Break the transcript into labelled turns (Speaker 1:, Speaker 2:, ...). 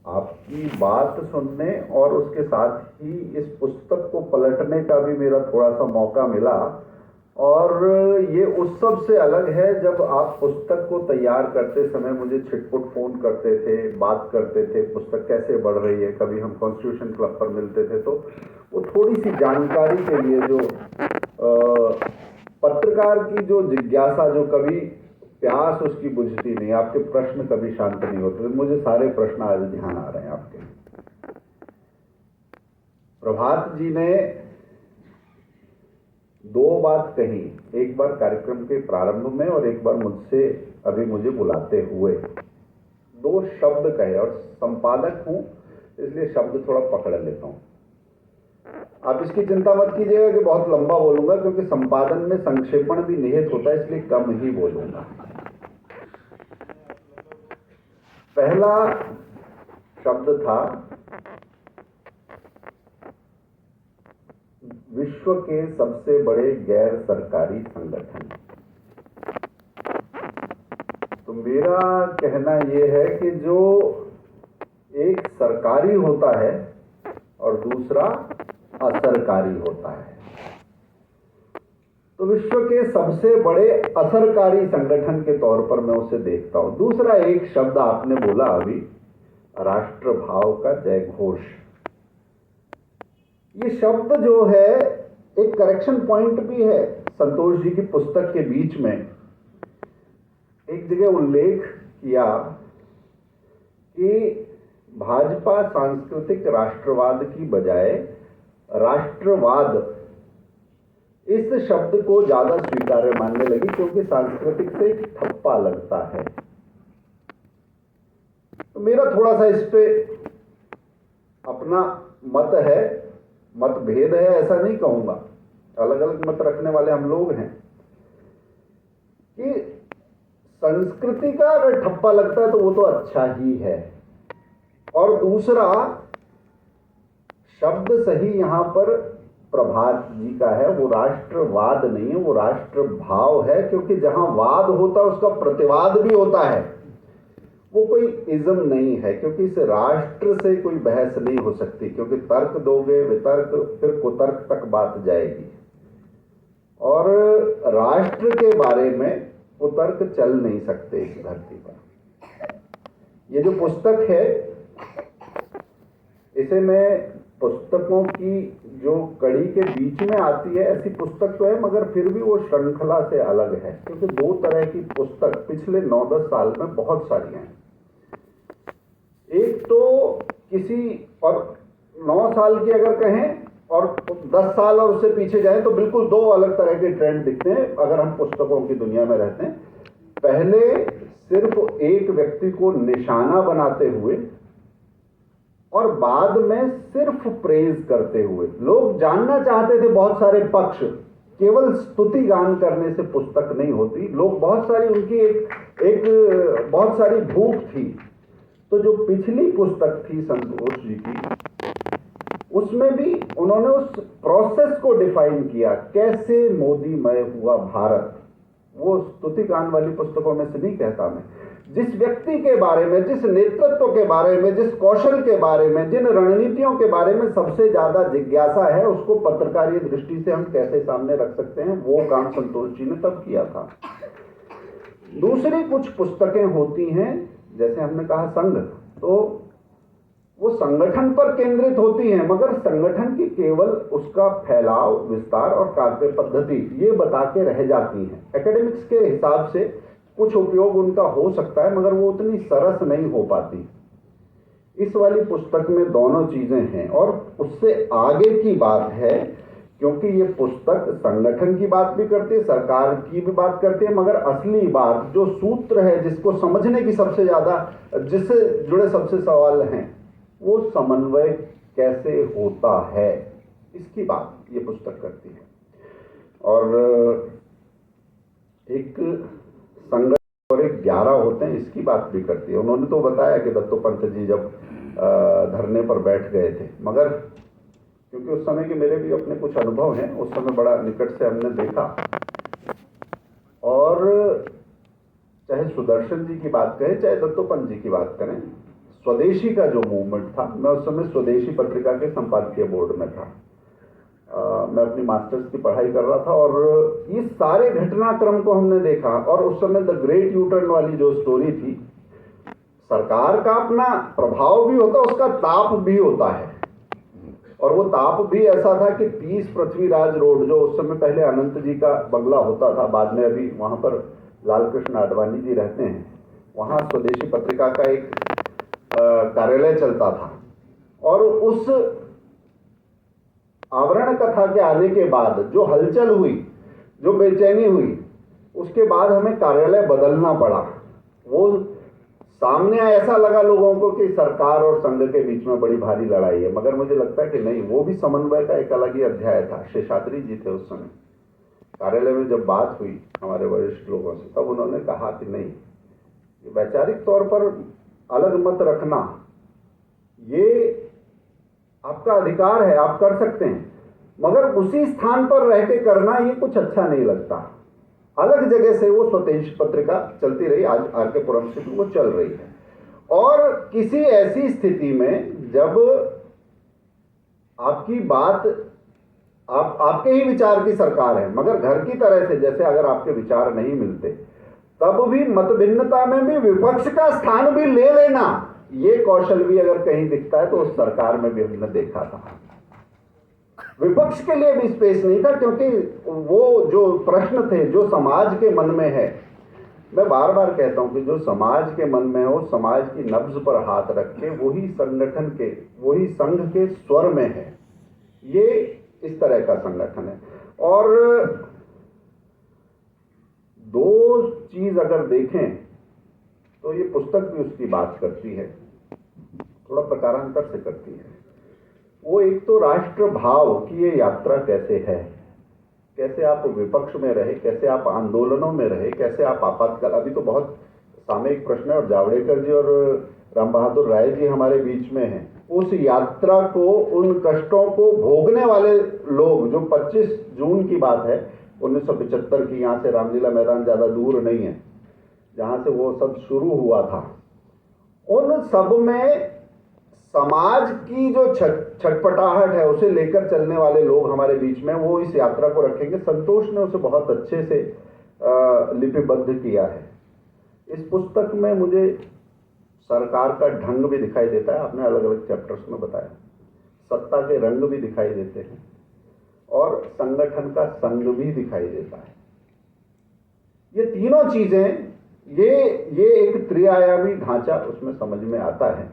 Speaker 1: आपकी बात सुनने और उसके साथ ही इस पुस्तक को पलटने का भी मेरा थोड़ा सा मौका मिला। और ये उस सब से अलग है जब आप पुस्तक को तैयार करते समय मुझे छिटपुट फ़ोन करते थे, बात करते थे पुस्तक कैसे बढ़ रही है। कभी हम कॉन्स्टिट्यूशन क्लब पर मिलते थे तो वो थोड़ी सी जानकारी के लिए जो पत्रकार की जो जिज्ञासा, जो कभी प्यास उसकी बुझती नहीं, आपके प्रश्न कभी शांत नहीं होते। मुझे सारे प्रश्न आज ध्यान आ रहे हैं आपके। प्रभात जी ने दो बात कही, एक बार कार्यक्रम के प्रारंभ में और एक बार मुझसे अभी मुझे बुलाते हुए। दो शब्द कहे और संपादक हूं इसलिए शब्द थोड़ा पकड़ लेता हूं। आप इसकी चिंता मत कीजिएगा कि बहुत लंबा बोलूंगा, क्योंकि संपादन में संक्षेपण भी निहित होता है, इसलिए कम ही बोलूंगा। पहला शब्द था विश्व के सबसे बड़े गैर सरकारी संगठन। तो मेरा कहना यह है कि जो एक सरकारी होता है और दूसरा असरकारी होता है, तो विश्व के सबसे बड़े असरकारी संगठन के तौर पर मैं उसे देखता हूं। दूसरा एक शब्द आपने बोला अभी, राष्ट्रभाव का जयघोष। ये शब्द जो है एक करेक्शन पॉइंट भी है। संतोष जी की पुस्तक के बीच में एक जगह उल्लेख किया कि भाजपा सांस्कृतिक राष्ट्रवाद की बजाय राष्ट्रवाद इस शब्द को ज्यादा स्वीकार्य मानने लगी, क्योंकि सांस्कृतिक से ठप्पा लगता है। तो मेरा थोड़ा सा इस पे अपना मत है, मतभेद है ऐसा नहीं कहूंगा, अलग अलग मत रखने वाले हम लोग हैं, कि संस्कृति का अगर ठप्पा लगता है तो वो तो अच्छा ही है। और दूसरा शब्द सही यहां पर प्रभात जी का है, वो राष्ट्रवाद नहीं है, वो राष्ट्रभाव है। क्योंकि जहां वाद होता है उसका प्रतिवाद भी होता है, वो कोई इज्म नहीं है। क्योंकि इस राष्ट्र से कोई बहस नहीं हो सकती, क्योंकि तर्क दोगे वितर्क फिर कुतर्क तक बात जाएगी, और राष्ट्र के बारे में कुतर्क चल नहीं सकते इस धरती पर। ये जो पुस्तक है इसे मैं पुस्तकों की जो कड़ी के बीच में आती है ऐसी पुस्तक तो है, मगर फिर भी वो श्रृंखला से अलग है। क्योंकि दो तरह की पुस्तक पिछले 9-10 साल में बहुत सारी हैं। एक तो किसी, और 9 साल की अगर कहें और 10 साल और उससे पीछे जाएं तो बिल्कुल दो अलग तरह के ट्रेंड दिखते हैं अगर हम पुस्तकों की दुनिया में रहते हैं। पहले सिर्फ एक व्यक्ति को निशाना बनाते हुए और बाद में सिर्फ प्रेज करते हुए। लोग जानना चाहते थे बहुत सारे पक्ष, केवल स्तुति गान करने से पुस्तक नहीं होती। लोग बहुत सारी, उनकी एक बहुत सारी भूख थी। तो जो पिछली पुस्तक थी संतोष जी की, उसमें भी उन्होंने उस प्रोसेस को डिफाइन किया, कैसे मोदीमय हुआ भारत। वो स्तुति गान वाली पुस्तकों में से नहीं कहता मैं। जिस व्यक्ति के बारे में, जिस नेतृत्व के बारे में, जिस कौशल के बारे में, जिन रणनीतियों के बारे में सबसे ज्यादा जिज्ञासा है, उसको पत्रकारीय दृष्टि से हम कैसे सामने रख सकते हैं, वो काम संतोष जी ने तब किया था। दूसरी कुछ पुस्तकें होती हैं, जैसे हमने कहा संघ, तो वो संगठन पर केंद्रित होती हैं, मगर संगठन की केवल उसका फैलाव, विस्तार और कार्य पद्धति ये बता के रह जाती हैं। एकेडमिक्स के हिसाब से कुछ उपयोग उनका हो सकता है, मगर वो उतनी सरस नहीं हो पाती। इस वाली पुस्तक में दोनों चीजें हैं और उससे आगे की बात है, क्योंकि ये पुस्तक संगठन की बात भी करती है, सरकार की भी बात करती है, मगर असली बात जो सूत्र है, जिसको समझने की सबसे ज्यादा, जिससे जुड़े सबसे सवाल हैं, वो समन्वय कैसे होता है, इसकी बात ये पुस्तक करती है। और एक संगठन और एक 11 होते हैं, इसकी बात भी करती है। उन्होंने तो बताया कि दत्तोपंत जी जब धरने पर बैठ गए थे, मगर क्योंकि उस समय के मेरे भी अपने कुछ अनुभव हैं, उस समय बड़ा निकट से हमने देखा। और चाहे सुदर्शन जी की बात करें, चाहे दत्तोपंत जी की बात करें, स्वदेशी का जो मूवमेंट था, मैं उस समय स्वदेशी पत्रिका के संपादकीय बोर्ड में था। मैं अपनी मास्टर्स की पढ़ाई कर रहा था और इस सारे घटनाक्रम को हमने देखा। और उस समय द ग्रेट यू टर्न वाली जो स्टोरी थी, सरकार का अपना प्रभाव भी होता, उसका ताप भी होता है। और वो ताप भी ऐसा था कि 30 पृथ्वीराज रोड, जो उस समय पहले अनंत जी का बंगला होता था, बाद में अभी वहाँ पर लालकृष्ण आडवाणी जी रहते हैं, वहाँ स्वदेशी पत्रिका का एक कार्यालय चलता था। और उस आवरण कथा के आने के बाद जो हलचल हुई, जो बेचैनी हुई, उसके बाद हमें कार्यालय बदलना पड़ा। वो सामने ऐसा लगा लोगों को कि सरकार और संघ के बीच में बड़ी भारी लड़ाई है, मगर मुझे लगता है कि नहीं, वो भी समन्वय का एक अलग ही अध्याय था। शेषाद्री जी थे उस समय कार्यालय में। जब बात हुई हमारे वरिष्ठ लोगों से, तब उन्होंने कहा कि नहीं, वैचारिक तौर पर अलग मत रखना, ये आपका अधिकार है, आप कर सकते हैं, मगर उसी स्थान पर रह के करना ये कुछ अच्छा नहीं लगता। अलग जगह से वो स्वदेशी पत्रिका चलती रही, आज आर.के. पुरम से वो चल रही है। और किसी ऐसी स्थिति में जब आपकी बात, आपके ही विचार की सरकार है, मगर घर की तरह से, जैसे अगर आपके विचार नहीं मिलते, तब भी मतभिन्नता में भी विपक्ष का स्थान भी ले लेना, ये कौशल भी अगर कहीं दिखता है तो उस सरकार में भी हमने देखा था। विपक्ष के लिए भी स्पेस नहीं था, क्योंकि वो जो प्रश्न थे जो समाज के मन में है, मैं बार बार कहता हूं कि जो समाज के मन में हो, समाज की नब्ज पर हाथ रख के, वही संगठन के, वही संघ के स्वर में है। ये इस तरह का संगठन है। और दो चीज अगर देखें तो ये पुस्तक भी उसकी बात करती है, थोड़ा प्रकारांतर से करती है। वो एक तो राष्ट्र भाव की ये यात्रा कैसे है, कैसे आप विपक्ष में रहे, कैसे आप आंदोलनों में रहे, कैसे आप आपातकाल, अभी तो बहुत सामयिक प्रश्न है और जावड़ेकर जी और राम बहादुर राय जी हमारे बीच में हैं। उस यात्रा को, उन कष्टों को भोगने वाले लोग, जो 25 जून की बात है 1975 की, यहाँ से रामलीला मैदान ज़्यादा दूर नहीं है जहाँ से वो सब शुरू हुआ था, उन सब में समाज की जो छटपटाहट है उसे लेकर चलने वाले लोग हमारे बीच में, वो इस यात्रा को रखेंगे। संतोष ने उसे बहुत अच्छे से लिपिबद्ध किया है। इस पुस्तक में मुझे सरकार का ढंग भी दिखाई देता है, आपने अलग अलग चैप्टर्स में बताया, सत्ता के रंग भी दिखाई देते हैं और संगठन का संग भी दिखाई देता है। ये तीनों चीजें, ये एक त्रिआयामी ढांचा उसमें समझ में आता है।